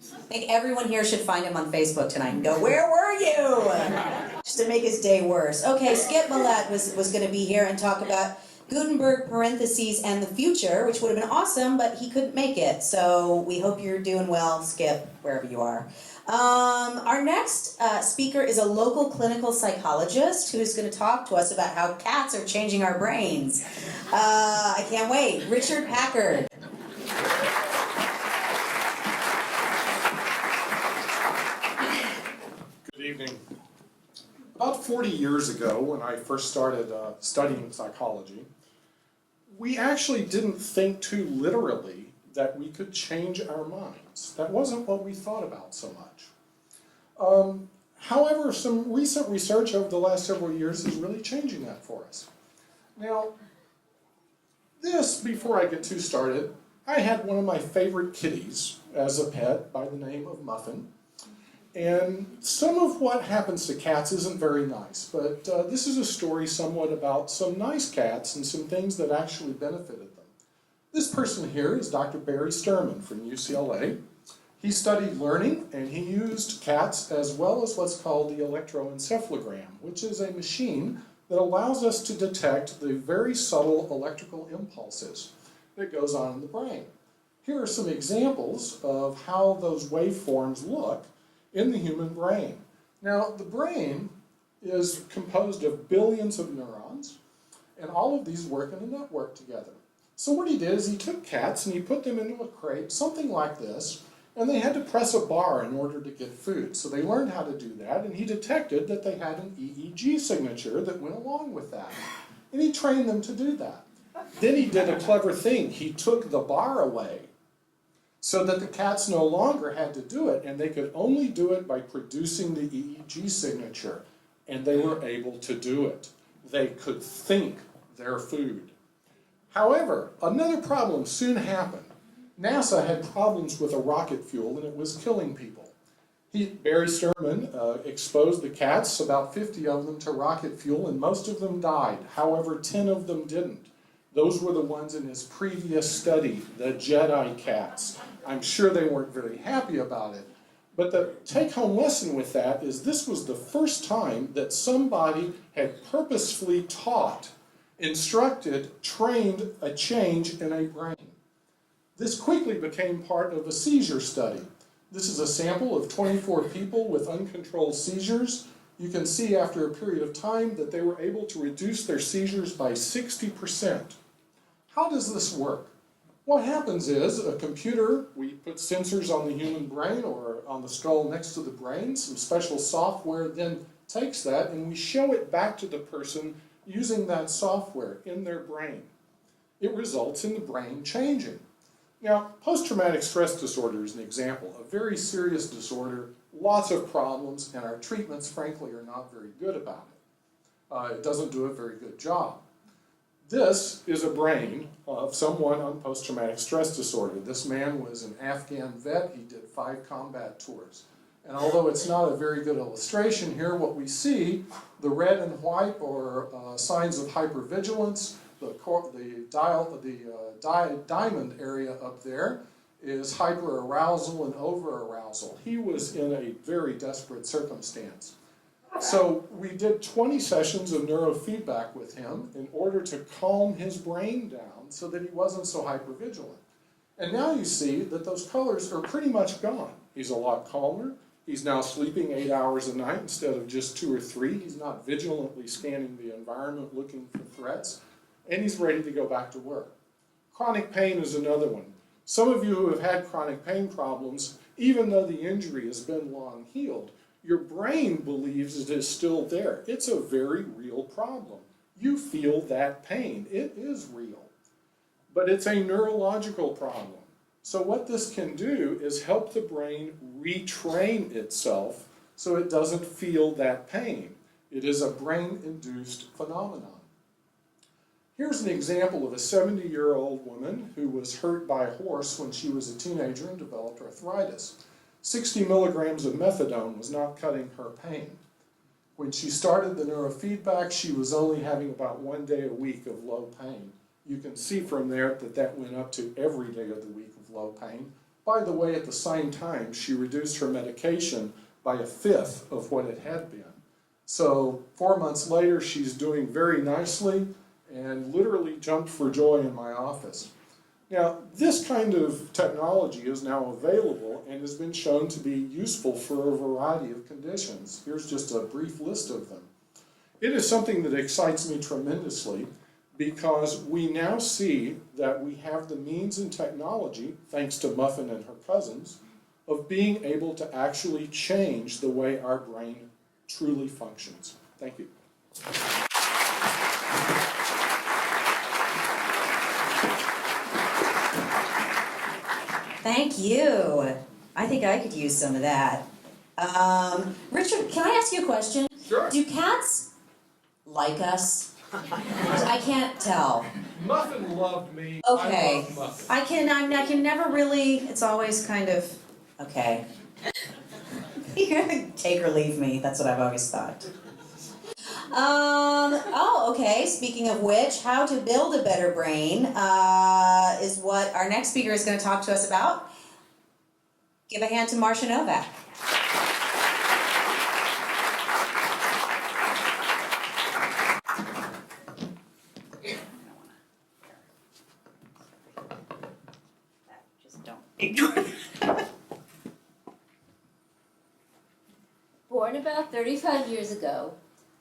I think everyone here should find him on Facebook tonight and go, where were you? Just to make his day worse. Okay, Skip Millette was going to be here and talk about Gutenberg parentheses and the future, which would have been awesome, but he couldn't make it. So we hope you're doing well, Skip, wherever you are. Our next speaker is a local clinical psychologist who's going to talk to us about how cats are changing our brains. I can't wait. Richard Packard. Good evening. About 40 years ago, when I first started studying psychology, we actually didn't think too literally that we could change our minds. That wasn't what we thought about so much. However, some recent research over the last several years is really changing that for us. Now, before I get too started, I had one of my favorite kitties as a pet by the name of Muffin. And some of what happens to cats isn't very nice, but this is a story somewhat about some nice cats and some things that actually benefited them. This person here is Dr. Barry Sturman from UCLA. He studied learning, and he used cats as well as what's called the electroencephalogram, which is a machine that allows us to detect the very subtle electrical impulses that goes on in the brain. Here are some examples of how those waveforms look in the human brain. Now, the brain is composed of billions of neurons, and all of these work in a network together. So what he did is he took cats and he put them into a crate, something like this, and they had to press a bar in order to get food. So they learned how to do that, and he detected that they had an EEG signature that went along with that. And he trained them to do that. Then he did a clever thing. He took the bar away so that the cats no longer had to do it, and they could only do it by producing the EEG signature, and they were able to do it. They could think their food. However, another problem soon happened. NASA had problems with a rocket fuel, and it was killing people. Barry Sturman exposed the cats, about 50 of them, to rocket fuel, and most of them died. However, 10 of them didn't. Those were the ones in his previous study, the Jedi cats. I'm sure they weren't very happy about it. But the take-home lesson with that is this was the first time that somebody had purposefully taught, instructed, trained a change in a brain. This quickly became part of a seizure study. This is a sample of 24 people with uncontrolled seizures. You can see after a period of time that they were able to reduce their seizures by 60%. How does this work? What happens is a computer, we put sensors on the human brain or on the skull next to the brain, some special software then takes that and we show it back to the person using that software in their brain. It results in the brain changing. Now, post-traumatic stress disorder is an example, a very serious disorder, lots of problems, and our treatments, frankly, are not very good about it. It doesn't do a very good job. This is a brain of someone on post-traumatic stress disorder. This man was an Afghan vet. He did 5 combat tours. And although it's not a very good illustration here, what we see, the red and white are signs of hypervigilance. The diamond area up there is hyperarousal and overarousal. He was in a very desperate circumstance. So we did 20 sessions of neurofeedback with him in order to calm his brain down so that he wasn't so hypervigilant. And now you see that those colors are pretty much gone. He's a lot calmer. He's now sleeping 8 hours a night instead of just 2 or 3. He's not vigilantly scanning the environment looking for threats, and he's ready to go back to work. Chronic pain is another one. Some of you who have had chronic pain problems, even though the injury has been long healed, your brain believes it is still there. It's a very real problem. You feel that pain. It is real. But it's a neurological problem. So what this can do is help the brain retrain itself so it doesn't feel that pain. It is a brain-induced phenomenon. Here's an example of a 70-year-old woman who was hurt by a horse when she was a teenager and developed arthritis. 60 milligrams of methadone was not cutting her pain. When she started the neurofeedback, she was only having about 1 day a week of low pain. You can see from there that that went up to every day of the week of low pain. By the way, at the same time, she reduced her medication by 1/5 of what it had been. So 4 months later, she's doing very nicely and literally jumped for joy in my office. Now, this kind of technology is now available and has been shown to be useful for a variety of conditions. Here's just a brief list of them. It is something that excites me tremendously because we now see that we have the means and technology, thanks to Muffin and her cousins, of being able to actually change the way our brain truly functions. Thank you. Thank you. I think I could use some of that. Richard, can I ask you a question? Sure. Do cats like us? I can't tell. Muffin loved me. Okay. I love Muffin. I can never really, it's always kind of, okay. You're gonna take or leave me, that's what I've always thought. Okay, speaking of which, how to build a better brain is what our next speaker is going to talk to us about. Give a hand to Marcia Novak. Just don't ignore that. Born about 35 years ago,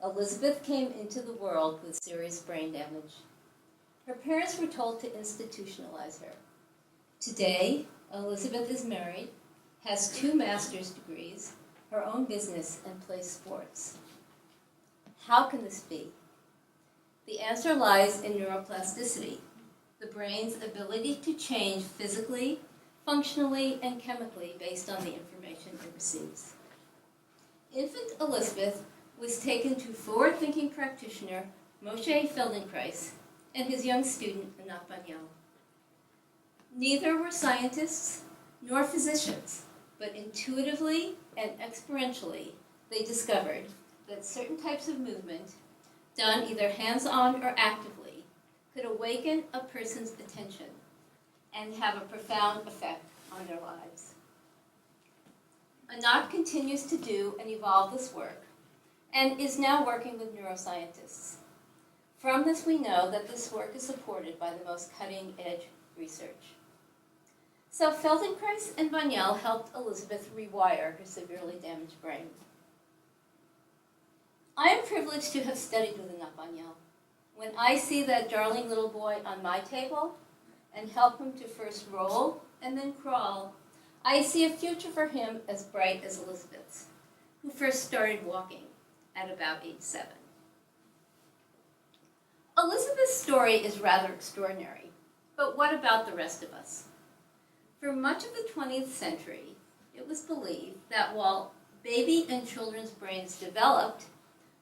Elizabeth came into the world with serious brain damage. Her parents were told to institutionalize her. Today, Elizabeth is married, has 2 master's degrees, her own business, and plays sports. How can this be? The answer lies in neuroplasticity, the brain's ability to change physically, functionally, and chemically based on the information it receives. Infant Elizabeth was taken to forward-thinking practitioner Moshe Feldenkrais and his young student Anat Banyal. Neither were scientists nor physicians, but intuitively and experientially they discovered that certain types of movement, done either hands-on or actively, could awaken a person's attention and have a profound effect on their lives. Anat continues to do and evolve this work, and is now working with neuroscientists. From this we know that this work is supported by the most cutting-edge research. So Feldenkrais and Banyal helped Elizabeth rewire her severely damaged brain. I am privileged to have studied with Anat Banyal. When I see that darling little boy on my table and help him to first roll and then crawl, I see a future for him as bright as Elizabeth's, who first started walking at about age 7. Elizabeth's story is rather extraordinary, but what about the rest of us? For much of the 20th century, it was believed that while baby and children's brains developed,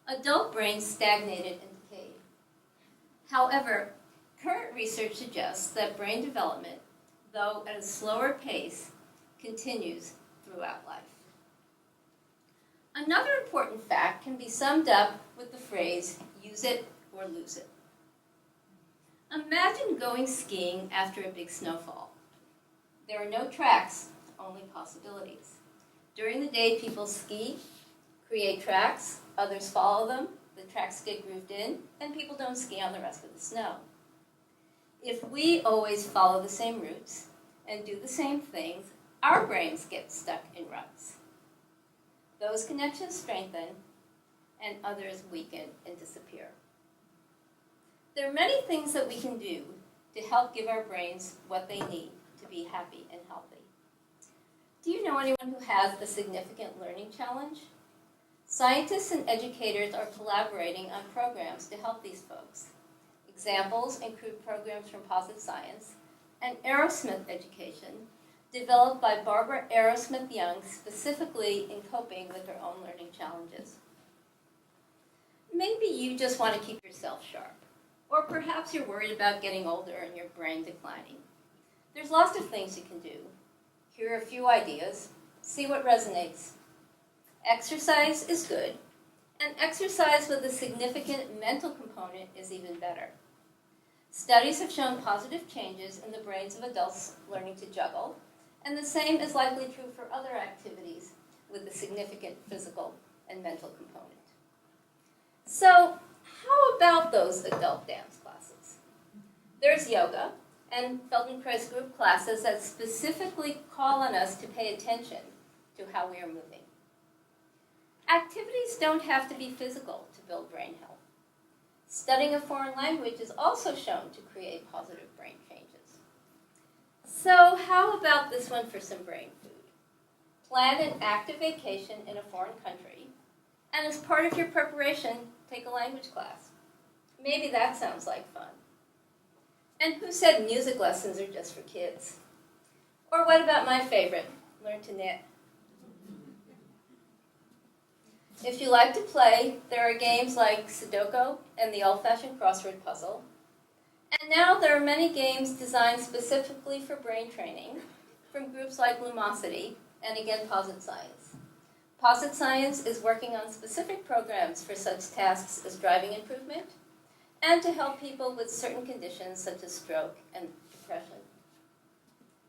adult brains stagnated and decayed. However, current research suggests that brain development, though at a slower pace, continues throughout life. Another important fact can be summed up with the phrase, use it or lose it. Imagine going skiing after a big snowfall. There are no tracks, only possibilities. During the day, people ski, create tracks, others follow them, the tracks get grooved in, and people don't ski on the rest of the snow. If we always follow the same routes and do the same things, our brains get stuck in ruts. Those connections strengthen, and others weaken and disappear. There are many things that we can do to help give our brains what they need to be happy and healthy. Do you know anyone who has a significant learning challenge? Scientists and educators are collaborating on programs to help these folks. Examples include programs from Positive Science and Aerosmith Education, developed by Barbara Aerosmith Young specifically in coping with her own learning challenges. Maybe you just want to keep yourself sharp, or perhaps you're worried about getting older and your brain declining. There's lots of things you can do. Here are a few ideas. See what resonates. Exercise is good, and exercise with a significant mental component is even better. Studies have shown positive changes in the brains of adults learning to juggle, and the same is likely true for other activities with a significant physical and mental component. So, how about those adult dance classes? There's yoga and Feldenkrais group classes that specifically call on us to pay attention to how we are moving. Activities don't have to be physical to build brain health. Studying a foreign language is also shown to create positive brain changes. So how about this one for some brain food? Plan an active vacation in a foreign country, and as part of your preparation, take a language class. Maybe that sounds like fun. And who said music lessons are just for kids? Or what about my favorite, learn to knit? If you like to play, there are games like Sudoku and the old-fashioned crossword puzzle. And now there are many games designed specifically for brain training from groups like Lumosity and again Posit Science. Posit Science is working on specific programs for such tasks as driving improvement and to help people with certain conditions such as stroke and depression.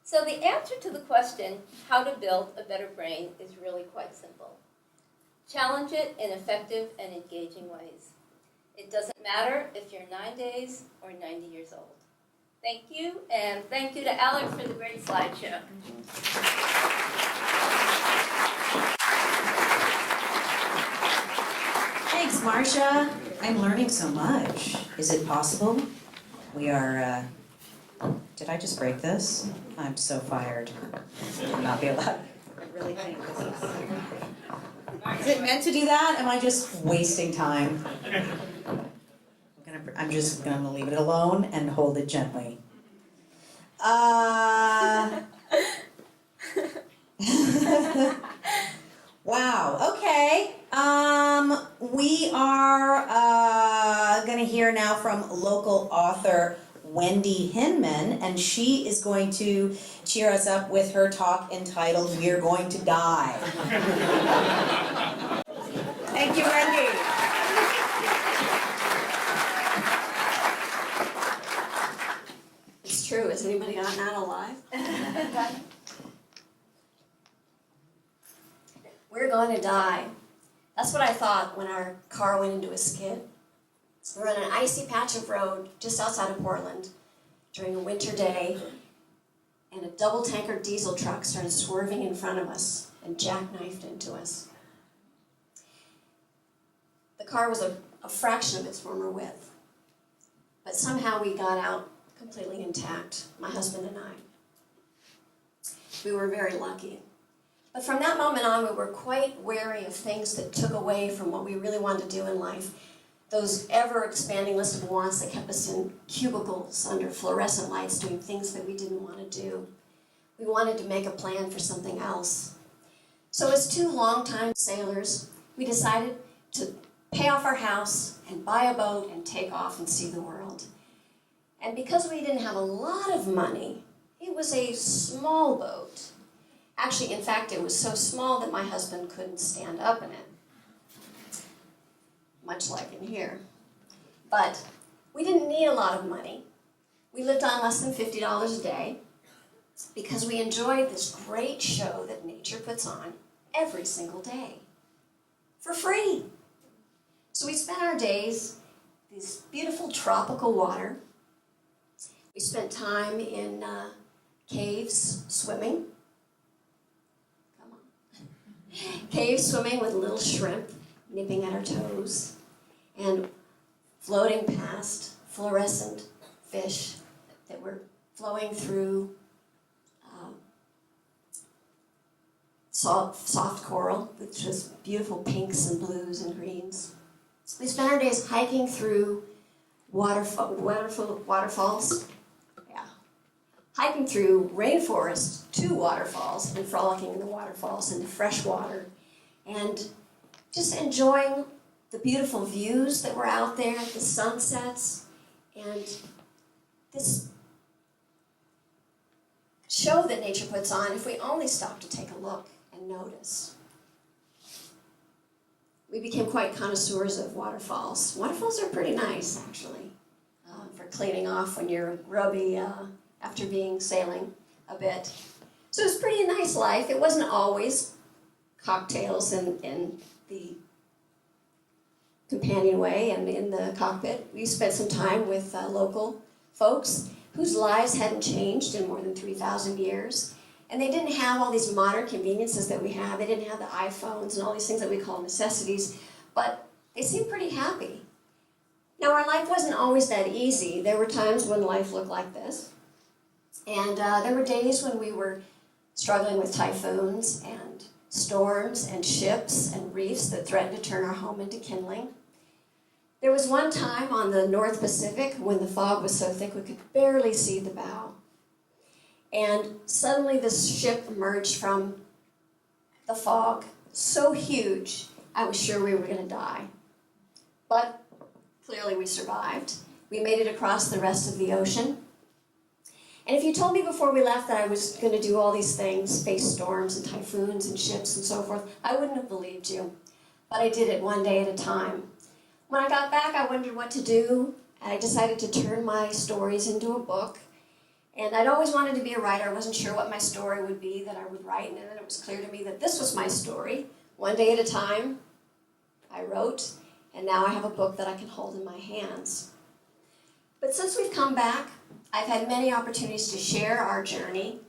So the answer to the question, how to build a better brain, is really quite simple. Challenge it in effective and engaging ways. It doesn't matter if you're 9 days or 90 years old. Thank you, and thank you to Alec for the great slideshow. Thanks, Marcia. I'm learning so much. Is it possible? We are, did I just break this? I'm so fired. I'll not be allowed. I really think this is it meant to do that? Am I just wasting time? I'm just gonna leave it alone and hold it gently. Wow, okay. We are gonna hear now from local author Wendy Hinman, and she is going to cheer us up with her talk entitled We're Going to Die. Thank you, Wendy. It's true. Is anybody not alive? We're going to die. That's what I thought when our car went into a skid. We're on an icy patch of road just outside of Portland during a winter day, and a double tanker diesel truck started swerving in front of us and jackknifed into us. The car was a fraction of its former width, but somehow we got out completely intact, my husband and I. We were very lucky. But from that moment on, we were quite wary of things that took away from what we really wanted to do in life. Those ever-expanding list of wants that kept us in cubicles under fluorescent lights doing things that we didn't want to do. We wanted to make a plan for something else. So as two longtime sailors, we decided to pay off our house and buy a boat and take off and see the world. And because we didn't have a lot of money, it was a small boat. Actually, in fact, it was so small that my husband couldn't stand up in it, much like in here. But we didn't need a lot of money. We lived on less than $50 a day because we enjoyed this great show that nature puts on every single day for free. So we spent our days in this beautiful tropical water. We spent time in caves swimming. Come on. cave swimming with little shrimp nipping at our toes, and floating past fluorescent fish that were flowing through soft coral, which was beautiful pinks and blues and greens. We spent our days hiking through waterfalls. Yeah. Hiking through rainforest to waterfalls and frolicking in the waterfalls and the fresh water. And just enjoying the beautiful views that were out there, the sunsets, and this show that nature puts on if we only stop to take a look and notice. We became quite connoisseurs of waterfalls. Waterfalls are pretty nice, actually, for cleaning off when you're grubby after being sailing a bit. So it was a pretty nice life. It wasn't always cocktails in the companionway and in the cockpit. We spent some time with local folks whose lives hadn't changed in more than 3,000 years. And they didn't have all these modern conveniences that we have. They didn't have the iPhones and all these things that we call necessities, but they seemed pretty happy. Now, our life wasn't always that easy. There were times when life looked like this. And there were days when we were struggling with typhoons and storms and ships and reefs that threatened to turn our home into kindling. There was one time on the North Pacific when the fog was so thick we could barely see the bow. And suddenly this ship emerged from the fog, so huge, I was sure we were going to die. But clearly we survived. We made it across the rest of the ocean. And if you told me before we left that I was going to do all these things, face storms and typhoons and ships and so forth, I wouldn't have believed you. But I did it one day at a time. When I got back, I wondered what to do, and I decided to turn my stories into a book. And I'd always wanted to be a writer. I wasn't sure what my story would be that I would write, and then it was clear to me that this was my story. One day at a time, I wrote, and now I have a book that I can hold in my hands. But since we've come back, I've had many opportunities to share our journey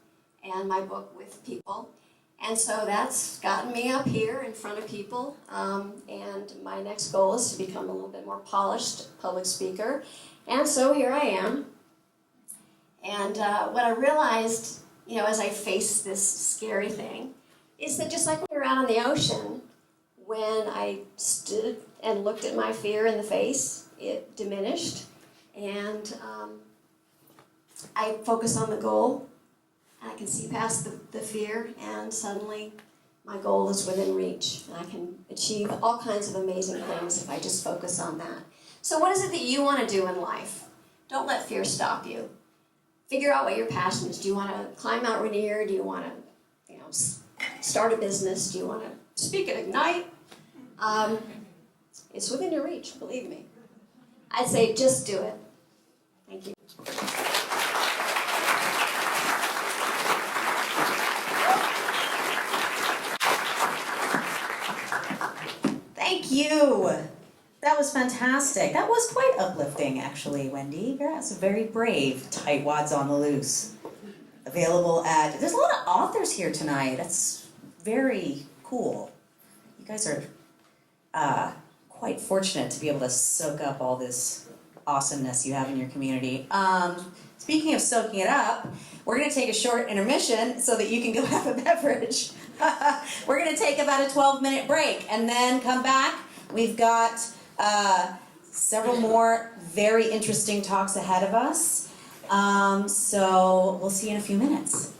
and my book with people. And so that's gotten me up here in front of people. And my next goal is to become a little bit more polished public speaker. And so here I am. And what I realized, as I faced this scary thing, is that just like when you're out on the ocean, when I stood and looked at my fear in the face, it diminished. And I focus on the goal, and I can see past the fear, and suddenly my goal is within reach. And I can achieve all kinds of amazing things if I just focus on that. So what is it that you want to do in life? Don't let fear stop you. Figure out what your passion is. Do you want to climb Mount Rainier? Do you want to, start a business? Do you want to speak at IGNITE? It's within your reach, believe me. I'd say just do it. Thank you. Thank you. That was fantastic. That was quite uplifting, actually, Wendy. That's very brave. Tightwads on the Loose. Available at... There's a lot of authors here tonight. That's very cool. You guys are quite fortunate to be able to soak up all this awesomeness you have in your community. Speaking of soaking it up, we're going to take a short intermission so that you can go have a beverage. We're going to take about a 12-minute break and then come back. We've got several more very interesting talks ahead of us. So we'll see you in a few minutes.